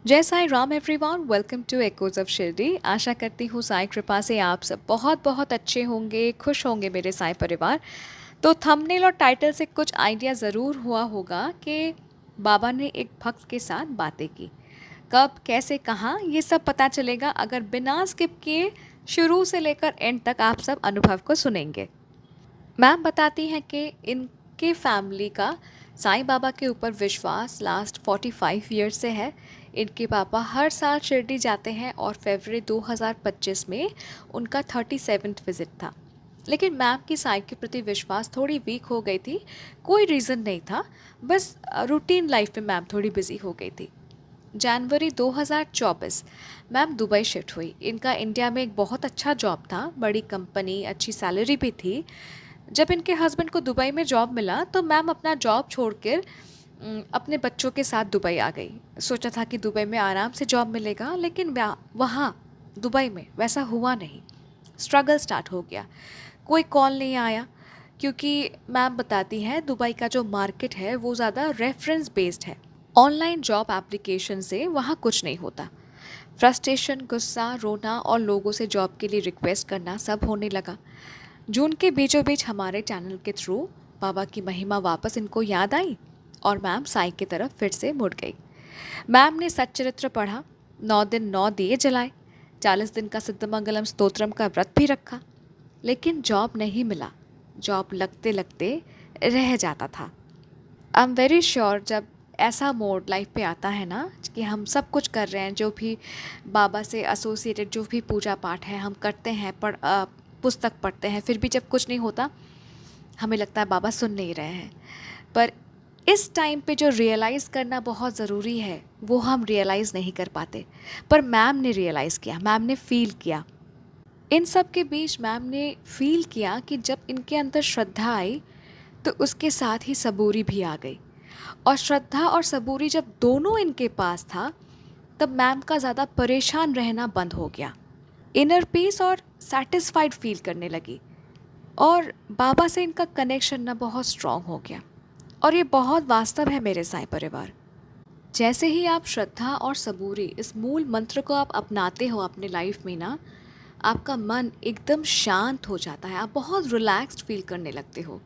जय Sai Ram everyone, welcome to echoes of Shirdi. आशा करती हूँ साई कृपा से आप सब बहुत बहुत अच्छे होंगे, खुश होंगे मेरे साई परिवार। तो थंबनेल और टाइटल से कुछ आइडिया ज़रूर हुआ होगा कि बाबा ने एक भक्त के साथ बातें की। कब, कैसे, कहाँ, ये सब पता चलेगा अगर बिना स्किप किए शुरू से लेकर एंड तक आप सब अनुभव को सुनेंगे। मैम बताती हैं कि इनके फैमिली का साईं बाबा के ऊपर विश्वास लास्ट 45 ईयर से है। इनके पापा हर साल शिरडी जाते हैं और फरवरी 2025 में उनका 37th विज़िट था। लेकिन मैम की साईं के प्रति विश्वास थोड़ी वीक हो गई थी। कोई रीज़न नहीं था, बस रूटीन लाइफ में मैम थोड़ी बिजी हो गई थी। जनवरी 2024 मैम दुबई शिफ्ट हुई। इनका इंडिया में एक बहुत अच्छा जॉब था, बड़ी कंपनी, अच्छी सैलरी भी थी। जब इनके हस्बैंड को दुबई में जॉब मिला तो मैम अपना जॉब छोड़कर अपने बच्चों के साथ दुबई आ गई। सोचा था कि दुबई में आराम से जॉब मिलेगा, लेकिन वहाँ दुबई में वैसा हुआ नहीं। स्ट्रगल स्टार्ट हो गया। कोई कॉल नहीं आया, क्योंकि मैम बताती हैं दुबई का जो मार्केट है वो ज़्यादा रेफरेंस बेस्ड है। ऑनलाइन जॉब एप्लीकेशन से वहाँ कुछ नहीं होता। फ्रस्ट्रेशन, गुस्सा, रोना और लोगों से जॉब के लिए रिक्वेस्ट करना सब होने लगा। जून के बीचों बीच हमारे चैनल के थ्रू बाबा की महिमा वापस इनको याद आई और मैम साईं की तरफ फिर से मुड़ गई। मैम ने सच्चरित्र पढ़ा, 9 दिन 9 दिए जलाए, 40 दिन का सिद्धमंगलम स्तोत्रम का व्रत भी रखा, लेकिन जॉब नहीं मिला। जॉब लगते लगते रह जाता था। आई एम वेरी श्योर जब ऐसा मोड लाइफ पे आता है ना कि हम सब कुछ कर रहे हैं, जो भी बाबा से एसोसिएटेड जो भी पूजा पाठ है हम करते हैं, पुस्तक पढ़ते हैं, फिर भी जब कुछ नहीं होता हमें लगता है बाबा सुन नहीं रहे हैं। पर इस टाइम पे जो रियलाइज़ करना बहुत ज़रूरी है वो हम रियलाइज़ नहीं कर पाते। पर मैम ने रियलाइज़ किया, मैम ने फ़ील किया। इन सब के बीच मैम ने फ़ील किया कि जब इनके अंदर श्रद्धा आई तो उसके साथ ही सबूरी भी आ गई। और श्रद्धा और सबूरी जब दोनों इनके पास था तब मैम का ज़्यादा परेशान रहना बंद हो गया। इनर पीस और सेटिस्फाइड फील करने लगी और बाबा से इनका कनेक्शन ना बहुत स्ट्रॉन्ग हो गया। और ये बहुत वास्तव है मेरे साईं परिवार। जैसे ही आप श्रद्धा और सबूरी इस मूल मंत्र को आप अपनाते हो अपने लाइफ में ना, आपका मन एकदम शांत हो जाता है, आप बहुत रिलैक्स्ड फील करने लगते हो।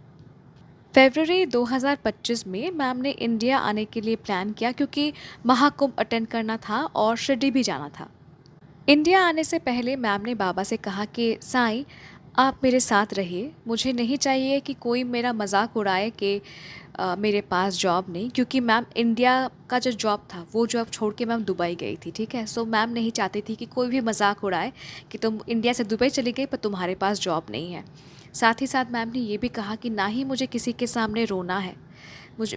फरवरी 2025 में मैम ने इंडिया आने के लिए प्लान किया, क्योंकि महाकुंभ अटेंड करना था और शिरडी भी जाना था। इंडिया आने से पहले मैम ने बाबा से कहा कि साईं, आप मेरे साथ रहिए। मुझे नहीं चाहिए कि कोई मेरा मजाक उड़ाए कि मेरे पास जॉब नहीं, क्योंकि मैम इंडिया का जो जॉब था वो जॉब छोड़ के मैम दुबई गई थी, ठीक है। सो मैम नहीं चाहती थी कि कोई भी मजाक उड़ाए कि तुम इंडिया से दुबई चली गई पर तुम्हारे पास जॉब नहीं है। साथ ही साथ मैम ने ये भी कहा कि ना ही मुझे किसी के सामने रोना है,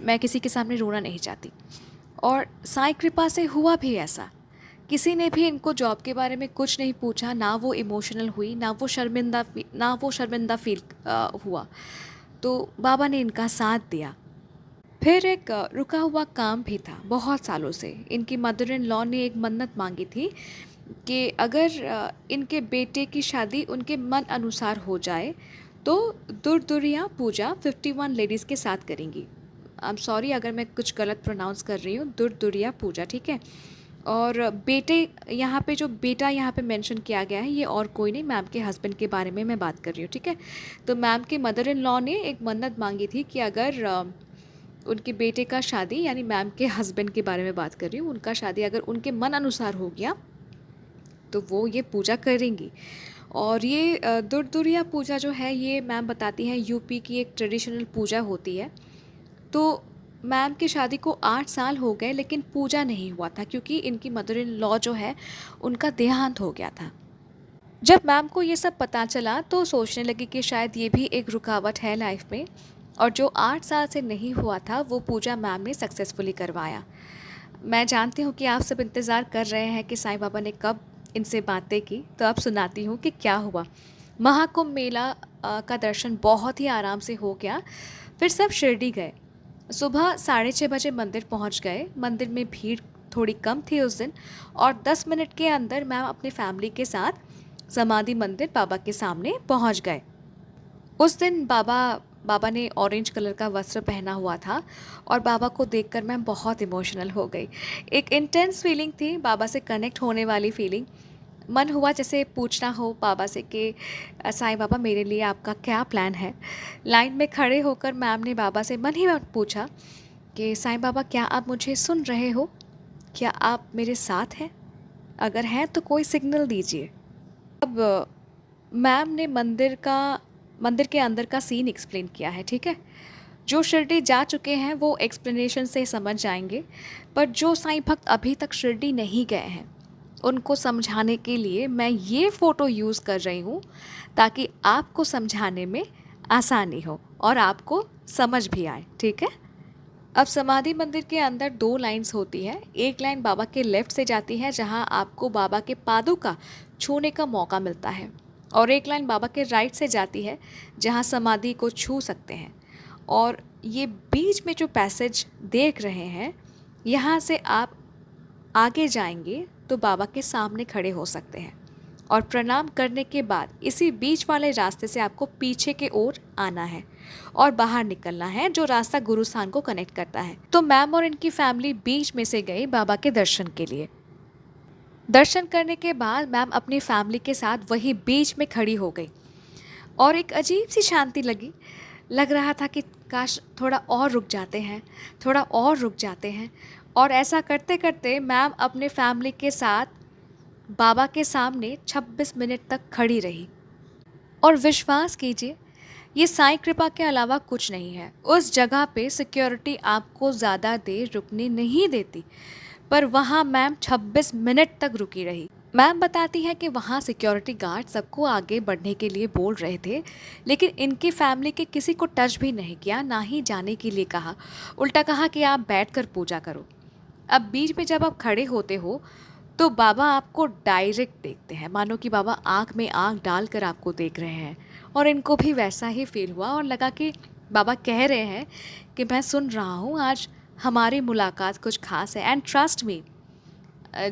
मैं किसी के सामने रोना नहीं चाहती। और साईं कृपा से हुआ भी ऐसा। किसी ने भी इनको जॉब के बारे में कुछ नहीं पूछा, ना वो इमोशनल हुई, ना वो शर्मिंदा फील हुआ। तो बाबा ने इनका साथ दिया। फिर एक रुका हुआ काम भी था बहुत सालों से। इनकी मदर इन लॉ ने एक मन्नत मांगी थी कि अगर इनके बेटे की शादी उनके मन अनुसार हो जाए तो दुर्दुरिया पूजा 51 लेडीज़ के साथ करेंगी। आई एम सॉरी अगर मैं कुछ गलत प्रोनाउंस कर रही हूँ, दुर्दुरिया पूजा, ठीक है। और बेटे, यहाँ पे जो बेटा यहाँ पे मेंशन किया गया है ये और कोई नहीं, मैम के हस्बैंड के बारे में मैं बात कर रही हूँ, ठीक है। तो मैम के मदर इन लॉ ने एक मन्नत मांगी थी कि अगर उनके बेटे का शादी, यानी मैम के हस्बैंड के बारे में बात कर रही हूँ, उनका शादी अगर उनके मन अनुसार हो गया तो वो ये पूजा करेंगी। और ये दुर्दुरिया पूजा जो है ये मैम बताती हैं यूपी की एक ट्रेडिशनल पूजा होती है। तो मैम की शादी को 8 साल हो गए लेकिन पूजा नहीं हुआ था, क्योंकि इनकी मदर इन लॉ जो है उनका देहांत हो गया था। जब मैम को ये सब पता चला तो सोचने लगी कि शायद ये भी एक रुकावट है लाइफ में, और जो 8 साल से नहीं हुआ था वो पूजा मैम ने सक्सेसफुली करवाया। मैं जानती हूँ कि आप सब इंतज़ार कर रहे हैं कि साईं बाबा ने कब इनसे बातें की, तो अब सुनाती हूँ कि क्या हुआ। महाकुंभ मेला का दर्शन बहुत ही आराम से हो गया। फिर सब शिरडी गए। सुबह 6:30 बजे मंदिर पहुँच गए। मंदिर में भीड़ थोड़ी कम थी उस दिन, और 10 मिनट के अंदर मैम अपनी फैमिली के साथ समाधि मंदिर बाबा के सामने पहुँच गए। उस दिन बाबा बाबा ने ऑरेंज कलर का वस्त्र पहना हुआ था और बाबा को देखकर मैं बहुत इमोशनल हो गई। एक इंटेंस फीलिंग थी, बाबा से कनेक्ट होने वाली फीलिंग। मन हुआ जैसे पूछना हो बाबा से कि साईं बाबा मेरे लिए आपका क्या प्लान है। लाइन में खड़े होकर मैम ने बाबा से मन ही मन पूछा कि साईं बाबा क्या आप मुझे सुन रहे हो? क्या आप मेरे साथ हैं? अगर हैं तो कोई सिग्नल दीजिए। अब मैम ने मंदिर के अंदर का सीन एक्सप्लेन किया है, ठीक है? जो शिरडी जा चुके हैं वो एक्सप्लेनेशन से समझ जाएंगे, पर जो साईं भक्त अभी तक शिरडी नहीं गए हैं उनको समझाने के लिए मैं ये फ़ोटो यूज़ कर रही हूँ ताकि आपको समझाने में आसानी हो और आपको समझ भी आए, ठीक है? अब समाधि मंदिर के अंदर 2 लाइन्स होती है। एक लाइन बाबा के लेफ़्ट से जाती है जहाँ आपको बाबा के पादों का छूने का मौका मिलता है, और एक लाइन बाबा के राइट से जाती है जहाँ समाधि को छू सकते हैं। और ये बीच में जो पैसेज देख रहे हैं, यहाँ से आप आगे जाएंगे तो बाबा के सामने खड़े हो सकते हैं, और प्रणाम करने के बाद इसी बीच वाले रास्ते से आपको पीछे के ओर आना है और बाहर निकलना है, जो रास्ता गुरुस्थान को कनेक्ट करता है। तो मैम और इनकी फैमिली बीच में से गई बाबा के दर्शन के लिए। दर्शन करने के बाद मैम अपनी फैमिली के साथ वही बीच में खड़ी हो गई और एक अजीब सी शांति लगी। लग रहा था कि काश थोड़ा और रुक जाते हैं, थोड़ा और रुक जाते हैं। और ऐसा करते करते मैम अपने फैमिली के साथ बाबा के सामने 26 मिनट तक खड़ी रही। और विश्वास कीजिए, ये साईं कृपा के अलावा कुछ नहीं है। उस जगह पे सिक्योरिटी आपको ज़्यादा देर रुकने नहीं देती, पर वहाँ मैम 26 मिनट तक रुकी रही। मैम बताती है कि वहाँ सिक्योरिटी गार्ड सबको आगे बढ़ने के लिए बोल रहे थे, लेकिन इनकी फैमिली के किसी को टच भी नहीं किया, ना ही जाने के लिए कहा। उल्टा कहा कि आप बैठकर पूजा करो। अब बीच में जब आप खड़े होते हो तो बाबा आपको डायरेक्ट देखते हैं, मानो कि बाबा आँख में आँख डालकर आपको देख रहे हैं। और इनको भी वैसा ही फील हुआ और लगा कि बाबा कह रहे हैं कि मैं सुन रहा हूँ, आज हमारी मुलाकात कुछ खास है। एंड ट्रस्ट मी,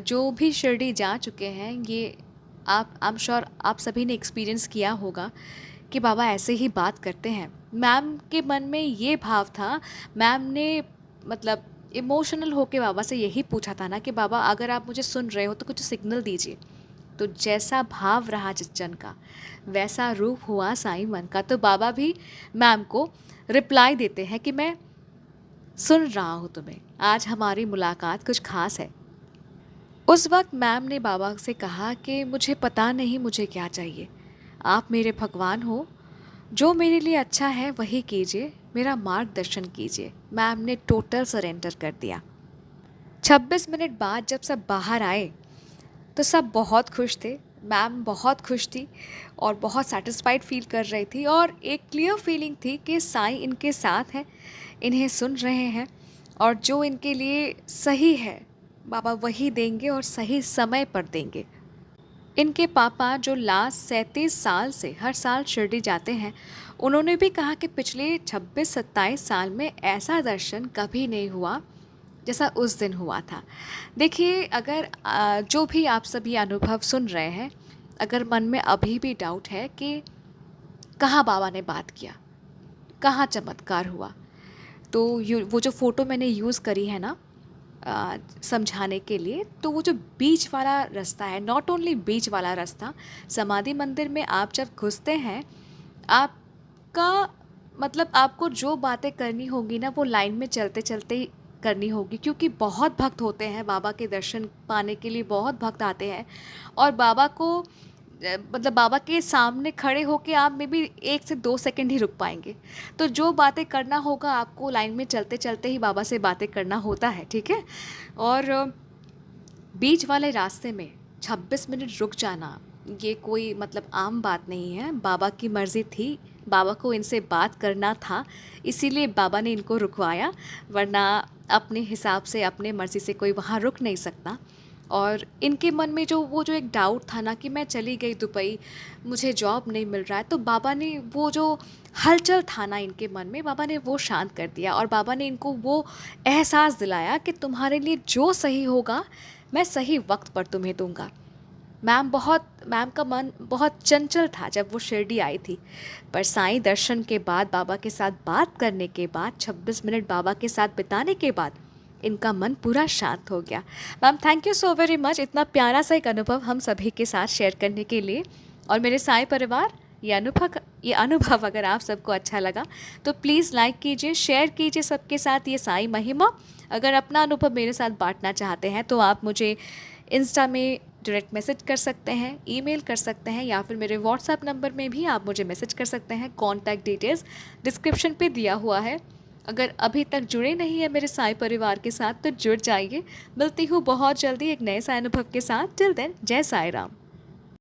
जो भी शिरडी जा चुके हैं, ये आई एम श्योर आप सभी ने एक्सपीरियंस किया होगा कि बाबा ऐसे ही बात करते हैं। मैम के मन में ये भाव था, मैम ने मतलब इमोशनल होके बाबा से यही पूछा था ना कि बाबा अगर आप मुझे सुन रहे हो तो कुछ सिग्नल दीजिए। तो जैसा भाव रहा जिस जन का, वैसा रूप हुआ साईं मन का। तो बाबा भी मैम को रिप्लाई देते हैं कि मैं सुन रहा हूँ तुम्हें, आज हमारी मुलाकात कुछ खास है। उस वक्त मैम ने बाबा से कहा कि मुझे पता नहीं मुझे क्या चाहिए, आप मेरे भगवान हो, जो मेरे लिए अच्छा है वही कीजिए, मेरा मार्गदर्शन कीजिए। मैम ने टोटल सरेंडर कर दिया। 26 मिनट बाद जब सब बाहर आए तो सब बहुत खुश थे। मैम बहुत खुश थी और बहुत सेटिस्फाइड फील कर रही थी, और एक क्लियर फीलिंग थी कि साईं इनके साथ हैं, इन्हें सुन रहे हैं, और जो इनके लिए सही है बाबा वही देंगे और सही समय पर देंगे। इनके पापा जो लास्ट 37 साल से हर साल शिरडी जाते हैं, उन्होंने भी कहा कि पिछले 26-27 साल में ऐसा दर्शन कभी नहीं हुआ जैसा उस दिन हुआ था। देखिए, अगर जो भी आप सभी अनुभव सुन रहे हैं, अगर मन में अभी भी डाउट है कि कहाँ बाबा ने बात किया, कहाँ चमत्कार हुआ, तो वो जो फ़ोटो मैंने यूज़ करी है ना समझाने के लिए, तो वो जो बीच वाला रास्ता है, नॉट ओनली बीच वाला रास्ता, समाधि मंदिर में आप जब घुसते हैं, आपका मतलब आपको जो बातें करनी होगी ना, वो लाइन में चलते चलते ही करनी होगी, क्योंकि बहुत भक्त होते हैं बाबा के दर्शन पाने के लिए, बहुत भक्त आते हैं। और बाबा को मतलब बाबा के सामने खड़े होके आप में भी 1 से 2 सेकंड ही रुक पाएंगे। तो जो बातें करना होगा आपको लाइन में चलते चलते ही बाबा से बातें करना होता है, ठीक है? और बीच वाले रास्ते में 26 मिनट रुक जाना, ये कोई मतलब आम बात नहीं है। बाबा की मर्ज़ी थी, बाबा को इनसे बात करना था, इसीलिए बाबा ने इनको रुकवाया, वरना अपने हिसाब से अपने मर्ज़ी से कोई वहाँ रुक नहीं सकता। और इनके मन में जो एक डाउट था ना कि मैं चली गई दुबई, मुझे जॉब नहीं मिल रहा है, तो बाबा ने वो जो हलचल था ना इनके मन में, बाबा ने वो शांत कर दिया। और बाबा ने इनको वो एहसास दिलाया कि तुम्हारे लिए जो सही होगा मैं सही वक्त पर तुम्हें दूंगा। मैम का मन बहुत चंचल था जब वो शिरडी आई थी, पर साईं दर्शन के बाद, बाबा के साथ बात करने के बाद, 26 मिनट बाबा के साथ बिताने के बाद इनका मन पूरा शांत हो गया। Ma'am thank you so very much, इतना प्यारा सा एक अनुभव हम सभी के साथ शेयर करने के लिए। और मेरे साईं परिवार, ये अनुभव अगर आप सबको अच्छा लगा तो प्लीज़ लाइक कीजिए, शेयर कीजिए सबके साथ ये साईं महिमा। अगर अपना अनुभव मेरे साथ बांटना चाहते हैं तो आप मुझे इंस्टा में डायरेक्ट मैसेज कर सकते हैं, ईमेल कर सकते हैं, या फिर मेरे व्हाट्सएप नंबर में भी आप मुझे मैसेज कर सकते हैं। कॉन्टैक्ट डिटेल्स डिस्क्रिप्शन पे दिया हुआ है। अगर अभी तक जुड़े नहीं हैं मेरे साईं परिवार के साथ तो जुड़ जाइए। मिलती हूँ बहुत जल्दी एक नए साईं अनुभव के साथ। टिल देन, जय साईं राम।